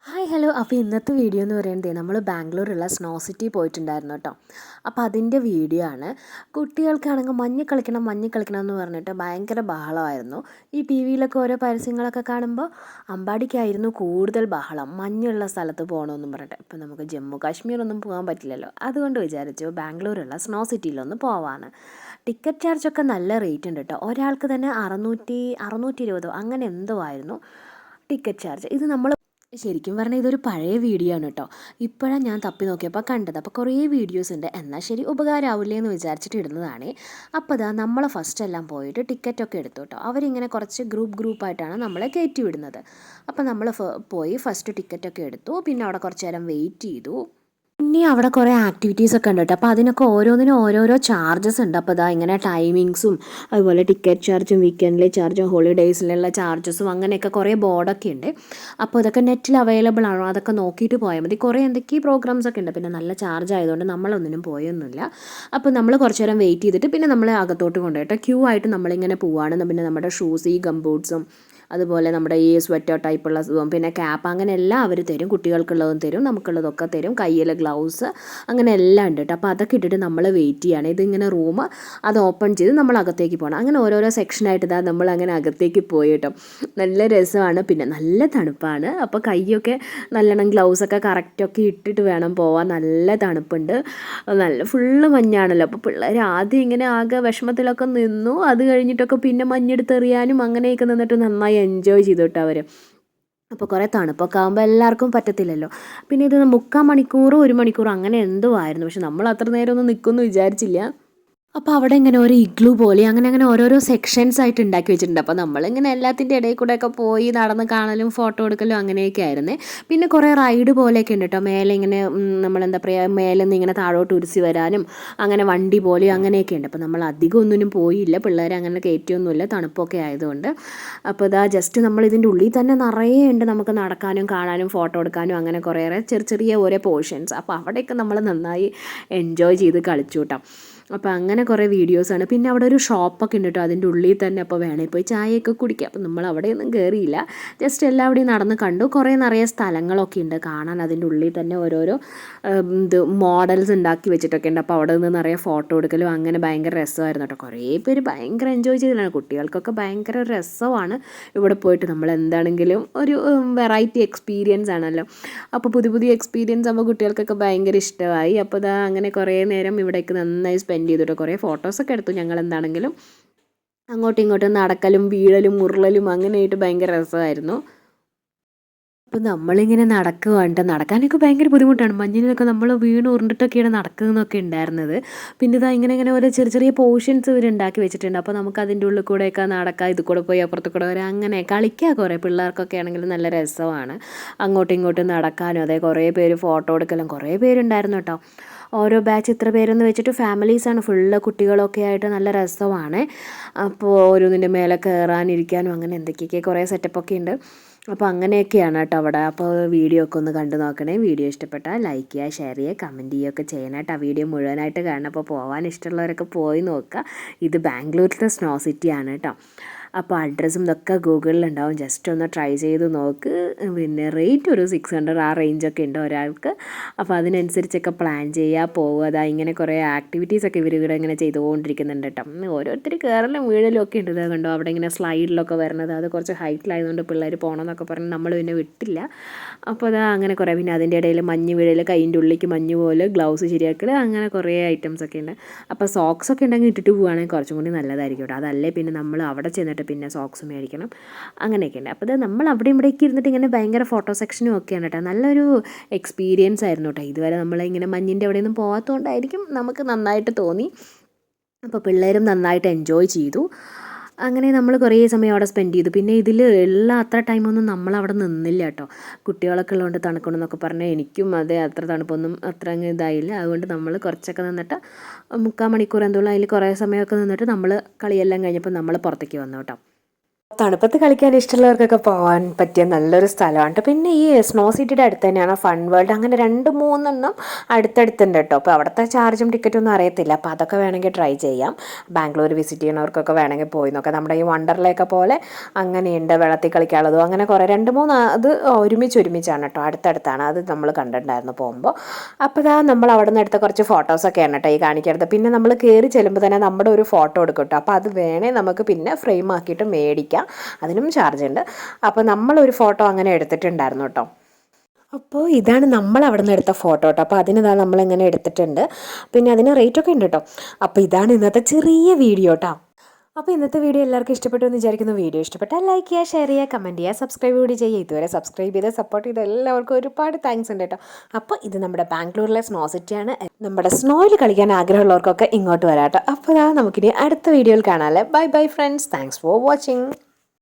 Hi hello. അപ്പോൾ ഇന്നത്തെ video എന്ന് പറയുന്നത് നമ്മൾ ബാംഗ്ലൂരുള്ള സ്നോ സിറ്റി പോയിട്ടുണ്ടായിരുന്നു കേട്ടോ. അപ്പോൾ അതിൻ്റെ വീഡിയോ ആണ്. കുട്ടികൾക്കാണെങ്കിൽ മഞ്ഞ് കളിക്കണം എന്ന് പറഞ്ഞിട്ട് ഭയങ്കര ബഹളമായിരുന്നു. ഈ ടി വിയിലൊക്കെ ഓരോ പരസ്യങ്ങളൊക്കെ കാണുമ്പോൾ അമ്പാടിക്കായിരുന്നു കൂടുതൽ ബഹളം, മഞ്ഞുള്ള സ്ഥലത്ത് പോകണമെന്നും പറഞ്ഞിട്ട്. ഇപ്പം നമുക്ക് ജമ്മു കാശ്മീർ ഒന്നും പോകാൻ പറ്റില്ലല്ലോ, അതുകൊണ്ട് വിചാരിച്ചു ബാംഗ്ലൂരുള്ള സ്നോ സിറ്റിയിലൊന്ന് പോവാണ്. ടിക്കറ്റ് ചാർജൊക്കെ നല്ല റേറ്റ് ഉണ്ട് കേട്ടോ. ഒരാൾക്ക് തന്നെ 620 അങ്ങനെ എന്തോ ആയിരുന്നു ടിക്കറ്റ് ചാർജ്. ഇത് നമ്മൾ ശരിക്കും പറഞ്ഞാൽ ഇതൊരു പഴയ വീഡിയോ ആണ് കേട്ടോ. ഇപ്പോഴാണ് ഞാൻ തപ്പി നോക്കിയപ്പോൾ കണ്ടത്. അപ്പോൾ കുറേ വീഡിയോസ് ഉണ്ട്, എന്നാൽ ശരി ഉപകാരമാവില്ലേ എന്ന് വിചാരിച്ചിട്ട് ഇടുന്നതാണ്. അപ്പോൾ അതാ നമ്മൾ ഫസ്റ്റ് എല്ലാം പോയിട്ട് ടിക്കറ്റൊക്കെ എടുത്തു കേട്ടോ. അവരിങ്ങനെ കുറച്ച് ഗ്രൂപ്പായിട്ടാണ് നമ്മളെ കയറ്റി വിടുന്നത്. അപ്പോൾ നമ്മൾ പോയി ഫസ്റ്റ് ടിക്കറ്റൊക്കെ എടുത്തു. പിന്നെ അവിടെ കുറച്ച് നേരം വെയിറ്റ് ചെയ്തു. പിന്നെ അവിടെ കുറേ ആക്ടിവിറ്റീസ് ഒക്കെ ഉണ്ട് കേട്ടോ. അപ്പോൾ അതിനൊക്കെ ഓരോന്നിനും ഓരോരോ ചാർജസ് ഉണ്ട്. അപ്പോൾ ഇങ്ങനെ ടൈമിങ്സും അതുപോലെ ടിക്കറ്റ് ചാർജും വീക്കെൻഡിലെ ചാർജും ഹോളിഡേയ്സിലുള്ള ചാർജസും അങ്ങനെയൊക്കെ കുറേ ബോർഡൊക്കെ ഉണ്ട്. അപ്പോൾ ഇതൊക്കെ നെറ്റിൽ അവൈലബിൾ ആണോ അതൊക്കെ നോക്കിയിട്ട് പോയാൽ മതി. കുറേ എന്തൊക്കെയോ പ്രോഗ്രാംസ് ഒക്കെ ഉണ്ട്. പിന്നെ നല്ല ചാർജ് ആയതുകൊണ്ട് നമ്മളൊന്നിനും പോയൊന്നുമില്ല. അപ്പോൾ നമ്മൾ കുറച്ച് നേരം വെയിറ്റ് ചെയ്തിട്ട് പിന്നെ നമ്മളെ അകത്തോട്ട് കൊണ്ടുപോയിട്ട് ക്യൂ ആയിട്ട് നമ്മളിങ്ങനെ പോവുകയാണ്. പിന്നെ നമ്മുടെ ഷൂസ്, ഈ ഗംബൂട്ട്സും അതുപോലെ നമ്മുടെ ഈ സ്വെറ്റർ ടൈപ്പുള്ള പിന്നെ ക്യാപ്പ് അങ്ങനെ എല്ലാം അവർ തരും. കുട്ടികൾക്കുള്ളതും തരും, നമുക്കുള്ളതൊക്കെ തരും. കയ്യിൽ ഗ്ലൗസ് അങ്ങനെ എല്ലാം ഉണ്ട് കേട്ടോ. അപ്പോൾ അതൊക്കെ ഇട്ടിട്ട് നമ്മൾ വെയിറ്റ് ചെയ്യാണ്. ഇതിങ്ങനെ റൂം അത് ഓപ്പൺ ചെയ്ത് നമ്മൾ അകത്തേക്ക് പോകണം. അങ്ങനെ ഓരോരോ സെക്ഷനായിട്ട് ഇതാ നമ്മൾ അങ്ങനെ അകത്തേക്ക് പോയി കേട്ടോ. നല്ല രസമാണ്, പിന്നെ നല്ല തണുപ്പാണ്. അപ്പോൾ കൈയൊക്കെ നല്ലോണം ഗ്ലൗസൊക്കെ കറക്റ്റൊക്കെ ഇട്ടിട്ട് വേണം പോവാൻ. നല്ല തണുപ്പുണ്ട്, നല്ല ഫുള്ള് മഞ്ഞാണല്ലോ. അപ്പോൾ പിള്ളേർ ആദ്യം ഇങ്ങനെ ആകെ വിഷമത്തിലൊക്കെ നിന്നു. അത് കഴിഞ്ഞിട്ടൊക്കെ പിന്നെ മഞ്ഞെടുത്തെറിയാനും അങ്ങനെയൊക്കെ നിന്നിട്ട് നന്നായി എൻജോയ് ചെയ്തു കേട്ടോ അവർ. അപ്പോൾ കുറേ തണുപ്പൊക്കെ ആകുമ്പോൾ എല്ലാവർക്കും പറ്റത്തില്ലല്ലോ. പിന്നെ ഇത് 3/4 മണിക്കൂർ 1 മണിക്കൂർ അങ്ങനെ എന്തോ ആയിരുന്നു. പക്ഷെ നമ്മൾ അത്ര നേരം ഒന്നും നിൽക്കുമെന്ന് വിചാരിച്ചില്ല. അപ്പോൾ അവിടെ ഇങ്ങനെ ഒരു ഇഗ്ലൂ പോലെ അങ്ങനെ അങ്ങനെ ഓരോരോ സെക്ഷൻസ് ആയിട്ട് ഉണ്ടാക്കി വെച്ചിട്ടുണ്ട്. അപ്പോൾ നമ്മളിങ്ങനെ എല്ലാത്തിൻ്റെ ഇടയിൽ കൂടെയൊക്കെ പോയി നടന്ന് കാണലും ഫോട്ടോ എടുക്കലും അങ്ങനെയൊക്കെ ആയിരുന്നേ. പിന്നെ കുറേ റൈഡ് പോലെയൊക്കെ ഉണ്ട് കേട്ടോ. മേലെ ഇങ്ങനെ നമ്മളെന്താ പറയുക, മേലെ നിന്ന് ഇങ്ങനെ താഴോട്ട് ഉരുസി വരാനും അങ്ങനെ വണ്ടി പോലെയും അങ്ങനെയൊക്കെ ഉണ്ട്. അപ്പോൾ നമ്മൾ അധികം ഒന്നിനും പോയില്ല, പിള്ളേരെ അങ്ങനെ കയറ്റിയൊന്നുമില്ല, തണുപ്പൊക്കെ ആയതുകൊണ്ട്. അപ്പോൾ ഇതാ ജസ്റ്റ് നമ്മൾ ഇതിൻ്റെ ഉള്ളിൽ തന്നെ നിറയെ ഉണ്ട് നമുക്ക് നടക്കാനും കാണാനും ഫോട്ടോ എടുക്കാനും അങ്ങനെ കുറേയേറെ ചെറിയ ഓരോ പോർഷൻസ്. അപ്പോൾ അവിടെയൊക്കെ നമ്മൾ നന്നായി എൻജോയ് ചെയ്ത് കളിച്ചു കേട്ടോ. അപ്പോൾ അങ്ങനെ കുറേ വീഡിയോസാണ്. പിന്നെ അവിടെ ഒരു ഷോപ്പൊക്കെ ഉണ്ട് കേട്ടോ അതിൻ്റെ ഉള്ളിൽ തന്നെ. അപ്പോൾ വേണേൽ പോയി ചായയൊക്കെ കുടിക്കാം. അപ്പോൾ നമ്മൾ അവിടെയൊന്നും കയറിയില്ല, ജസ്റ്റ് എല്ലാവിടെയും നടന്ന് കണ്ടു. കുറേ നിറയെ സ്ഥലങ്ങളൊക്കെ ഉണ്ട് കാണാൻ. അതിൻ്റെ ഉള്ളിൽ തന്നെ ഓരോരോ ഇത് മോഡൽസ് ഉണ്ടാക്കി വെച്ചിട്ടൊക്കെ ഉണ്ട്. അപ്പോൾ അവിടെ നിന്ന് നിറയെ ഫോട്ടോ എടുക്കലും അങ്ങനെ ഭയങ്കര രസമായിരുന്നു കേട്ടോ. കുറേ പേര് ഭയങ്കര എൻജോയ് ചെയ്തിട്ടാണ്. കുട്ടികൾക്കൊക്കെ ഭയങ്കര രസമാണ് ഇവിടെ പോയിട്ട്. നമ്മൾ എന്താണെങ്കിലും ഒരു വെറൈറ്റി എക്സ്പീരിയൻസ് ആണല്ലോ. അപ്പോൾ പുതിയ എക്സ്പീരിയൻസ് ആകുമ്പോൾ കുട്ടികൾക്കൊക്കെ ഭയങ്കര ഇഷ്ടമായി. അപ്പോൾ അങ്ങനെ കുറേ നേരം ഇവിടേക്ക് നന്നായി സ്പെൻഡ് ചെയ്തിട്ട് കുറേ ഫോട്ടോസൊക്കെ എടുത്തു. ഞങ്ങൾ എന്താണെങ്കിലും അങ്ങോട്ടും ഇങ്ങോട്ടും നടക്കലും വീഴലും ഉരുളലും അങ്ങനെയായിട്ട് ഭയങ്കര രസമായിരുന്നു. അപ്പോൾ നമ്മളിങ്ങനെ നടക്കുവാണ്ട് നടക്കാനൊക്കെ ഭയങ്കര ബുദ്ധിമുട്ടാണ്. മഞ്ഞിനൊക്കെ നമ്മൾ വീണ് ഉരുണ്ടിട്ടൊക്കെയാണ് നടക്കുന്നതൊക്കെ ഉണ്ടായിരുന്നത്. പിന്നെ ഇങ്ങനെ ഓരോ ചെറിയ പോർഷൻസ് ഇവർ ഉണ്ടാക്കി വെച്ചിട്ടുണ്ട്. അപ്പോൾ നമുക്ക് അതിൻ്റെ ഉള്ളിൽ കൂടെയൊക്കെ നടക്കാം, ഇത് കൂടെ പോയി അപ്പുറത്ത് കൂടെ വരാം, അങ്ങനെ കളിക്കുക. കുറേ പിള്ളേർക്കൊക്കെ ആണെങ്കിൽ നല്ല രസമാണ് അങ്ങോട്ടും ഇങ്ങോട്ടും നടക്കാനും. അതേ കുറേ പേര് ഫോട്ടോ എടുക്കലും കുറേ പേരുണ്ടായിരുന്നു കേട്ടോ. ഓരോ ബാച്ച് ഇത്ര പേരെന്ന് വെച്ചിട്ട് ഫാമിലീസാണ് ഫുള്ള്, കുട്ടികളൊക്കെ ആയിട്ട് നല്ല രസമാണ്. അപ്പോൾ ഓരോന്നിൻ്റെ മേലെ കയറാനിരിക്കാനും അങ്ങനെ എന്തൊക്കെയൊക്കെ കുറേ സെറ്റപ്പൊക്കെ ഉണ്ട്. അപ്പോൾ അങ്ങനെയൊക്കെയാണ് കേട്ടോ അവിടെ. അപ്പോൾ വീഡിയോ ഒക്കെ ഒന്ന് കണ്ടു നോക്കണേ. വീഡിയോ ഇഷ്ടപ്പെട്ടാൽ ലൈക്ക് ചെയ്യുക, ഷെയർ ചെയ്യുക, കമൻറ്റ് ചെയ്യുകയൊക്കെ ചെയ്യണം കേട്ടോ. ആ വീഡിയോ മുഴുവനായിട്ട് കാണണം. അപ്പോൾ പോകാൻ ഇഷ്ടമുള്ളവരൊക്കെ പോയി നോക്കുക. ഇത് ബാംഗ്ലൂരിലത്തെ സ്നോ സിറ്റിയാണ് കേട്ടോ. അപ്പോൾ അഡ്രസ്സും ഇതൊക്കെ ഗൂഗിളിലുണ്ടാവും, ജസ്റ്റ് ഒന്ന് ട്രൈ ചെയ്ത് നോക്ക്. പിന്നെ റേറ്റ് ഒരു 600 ആ റേഞ്ചൊക്കെ ഉണ്ട് ഒരാൾക്ക്. അപ്പോൾ അതിനനുസരിച്ചൊക്കെ പ്ലാൻ ചെയ്യുക, പോവുക. ഇങ്ങനെ കുറേ ആക്ടിവിറ്റീസൊക്കെ ഇവിടെ ഇങ്ങനെ ചെയ്തുകൊണ്ടിരിക്കുന്നുണ്ട് കേട്ടോ. ഓരോരുത്തർ കയറലും വീഴലും ഒക്കെ ഉണ്ട്. കണ്ടോ അവിടെ ഇങ്ങനെ സ്ലൈഡിലൊക്കെ വരുന്നത്, അത് കുറച്ച് ഹൈറ്റിലായതുകൊണ്ട് പിള്ളേർ പോകണമെന്നൊക്കെ പറഞ്ഞ് നമ്മൾ പിന്നെ വിട്ടില്ല. അപ്പോൾ അങ്ങനെ കുറേ, പിന്നെ അതിൻ്റെ ഇടയിൽ മഞ്ഞ് വീഴൽ, കൈൻ്റെ ഉള്ളിലേക്ക് മഞ്ഞ് പോലെ, ഗ്ലൗസ് ശരിയാക്കൽ, അങ്ങനെ കുറേ ഐറ്റംസൊക്കെ ഉണ്ട്. അപ്പോൾ സോക്സൊക്കെ ഉണ്ടെങ്കിൽ ഇട്ടിട്ട് പോവുകയാണെങ്കിൽ കുറച്ചും കൂടി നല്ലതായിരിക്കും കേട്ടോ. അതല്ലേ പിന്നെ നമ്മൾ അവിടെ ചെന്നിട്ട് പിന്നെ സോക്സ് മേടിക്കണം, അങ്ങനെയൊക്കെ ഉണ്ട്. അപ്പോൾ നമ്മൾ അവിടെ ഇവിടേക്ക് ഇരുന്നിട്ട് ഇങ്ങനെ ഭയങ്കര ഫോട്ടോ സെക്ഷനും ഒക്കെയാണ് കേട്ടോ. നല്ലൊരു എക്സ്പീരിയൻസ് ആയിരുന്നു കേട്ടോ. ഇതുവരെ നമ്മളിങ്ങനെ മഞ്ഞിൻ്റെ അവിടെയൊന്നും പോകാത്തതുകൊണ്ടായിരിക്കും നമുക്ക് നന്നായിട്ട് തോന്നി. അപ്പോൾ പിള്ളേരും നന്നായിട്ട് എൻജോയ് ചെയ്തു. അങ്ങനെ നമ്മൾ കുറേ സമയം അവിടെ സ്പെൻഡ് ചെയ്തു. പിന്നെ ഇതിൽ ഉള്ള അത്ര ടൈമൊന്നും നമ്മളവിടെ നിന്നില്ല കേട്ടോ. കുട്ടികളൊക്കെ ഉള്ളതുകൊണ്ട് തണുക്കണമെന്നൊക്കെ പറഞ്ഞാൽ എനിക്കും അതെ അത്ര തണുപ്പൊന്നും അത്ര അങ്ങ് ഇതായില്ല. അതുകൊണ്ട് നമ്മൾ കുറച്ചൊക്കെ നിന്നിട്ട് 3/4 മണിക്കൂർ എന്തുള്ള അതിൽ കുറേ സമയമൊക്കെ നിന്നിട്ട് നമ്മൾ കളിയെല്ലാം കഴിഞ്ഞപ്പോൾ നമ്മൾ പുറത്തേക്ക് വന്നു കേട്ടോ. തണുപ്പത്ത് കളിക്കാൻ ഇഷ്ടമുള്ളവർക്കൊക്കെ പോകാൻ പറ്റിയ നല്ലൊരു സ്ഥലമാണ് ട്ടോ. പിന്നെ ഈ സ്നോ സിറ്റിയുടെ അടുത്ത് തന്നെയാണ് ഫൺ വേൾഡ്. അങ്ങനെ 2-3 അടുത്തടുത്തുണ്ട് കേട്ടോ. അപ്പോൾ അവിടുത്തെ ചാർജും ടിക്കറ്റും ഒന്നും അറിയത്തില്ല. അപ്പോൾ അതൊക്കെ വേണമെങ്കിൽ ട്രൈ ചെയ്യാം. ബാംഗ്ലൂർ വിസിറ്റ് ചെയ്യുന്നവർക്കൊക്കെ വേണമെങ്കിൽ പോയി നോക്കാം. നമ്മുടെ ഈ വണ്ടർലേക്ക് പോലെ അങ്ങനെയുണ്ട്, വെള്ളത്തിൽ കളിക്കാനുള്ളതും അങ്ങനെ കുറേ 2-3 അത് ഒരുമിച്ചാണ് കേട്ടോ, അടുത്തടുത്താണ്. അത് നമ്മൾ കണ്ടിട്ടുണ്ടായിരുന്നു പോകുമ്പോൾ. അപ്പോൾ ഇതാ നമ്മൾ അവിടെ നിന്ന് എടുത്ത കുറച്ച് ഫോട്ടോസൊക്കെയാണ് കേട്ടോ ഈ കാണിക്കരുത്. പിന്നെ നമ്മൾ കയറി ചെല്ലുമ്പോൾ തന്നെ നമ്മുടെ ഒരു ഫോട്ടോ എടുക്കും കേട്ടോ. അപ്പോൾ അത് വേണേൽ നമുക്ക് പിന്നെ ഫ്രെയിം ആക്കിയിട്ട് മേടിക്കാം. അതിനും ചാർജ് ഉണ്ട്. അപ്പോൾ നമ്മളൊരു ഫോട്ടോ അങ്ങനെ എടുത്തിട്ടുണ്ടായിരുന്നു കേട്ടോ. അപ്പോൾ ഇതാണ് നമ്മൾ അവിടെ നിന്ന് എടുത്ത ഫോട്ടോ കേട്ടോ. അപ്പോൾ അതിനിതാ നമ്മളിങ്ങനെ എടുത്തിട്ടുണ്ട്. പിന്നെ അതിന് റേറ്റൊക്കെ ഉണ്ട് കേട്ടോ. അപ്പോൾ ഇതാണ് ഇന്നത്തെ ചെറിയ വീഡിയോ കേട്ടോ. അപ്പോൾ ഇന്നത്തെ വീഡിയോ എല്ലാവർക്കും ഇഷ്ടപ്പെട്ടു എന്ന് വിചാരിക്കുന്നു. വീഡിയോ ഇഷ്ടപ്പെട്ടാൽ ലൈക്ക് ചെയ്യുക, ഷെയർ ചെയ്യുക, കമൻറ്റ് ചെയ്യുക, സബ്സ്ക്രൈബ് കൂടി ചെയ്യുക. ഇതുവരെ സബ്സ്ക്രൈബ് ചെയ്ത് സപ്പോർട്ട് ചെയ്ത എല്ലാവർക്കും ഒരുപാട് താങ്ക്സ് ഉണ്ട് കേട്ടോ. അപ്പോൾ ഇത് നമ്മുടെ ബാംഗ്ലൂരിലെ സ്നോ സിറ്റിയാണ്. നമ്മുടെ സ്നോയിൽ കളിക്കാൻ ആഗ്രഹമുള്ളവർക്കൊക്കെ ഇങ്ങോട്ട് വരാം കേട്ടോ. അപ്പോൾ നമുക്കിനി അടുത്ത വീഡിയോയിൽ കാണാമല്ലേ. Bye bye friends. Thanks for watching.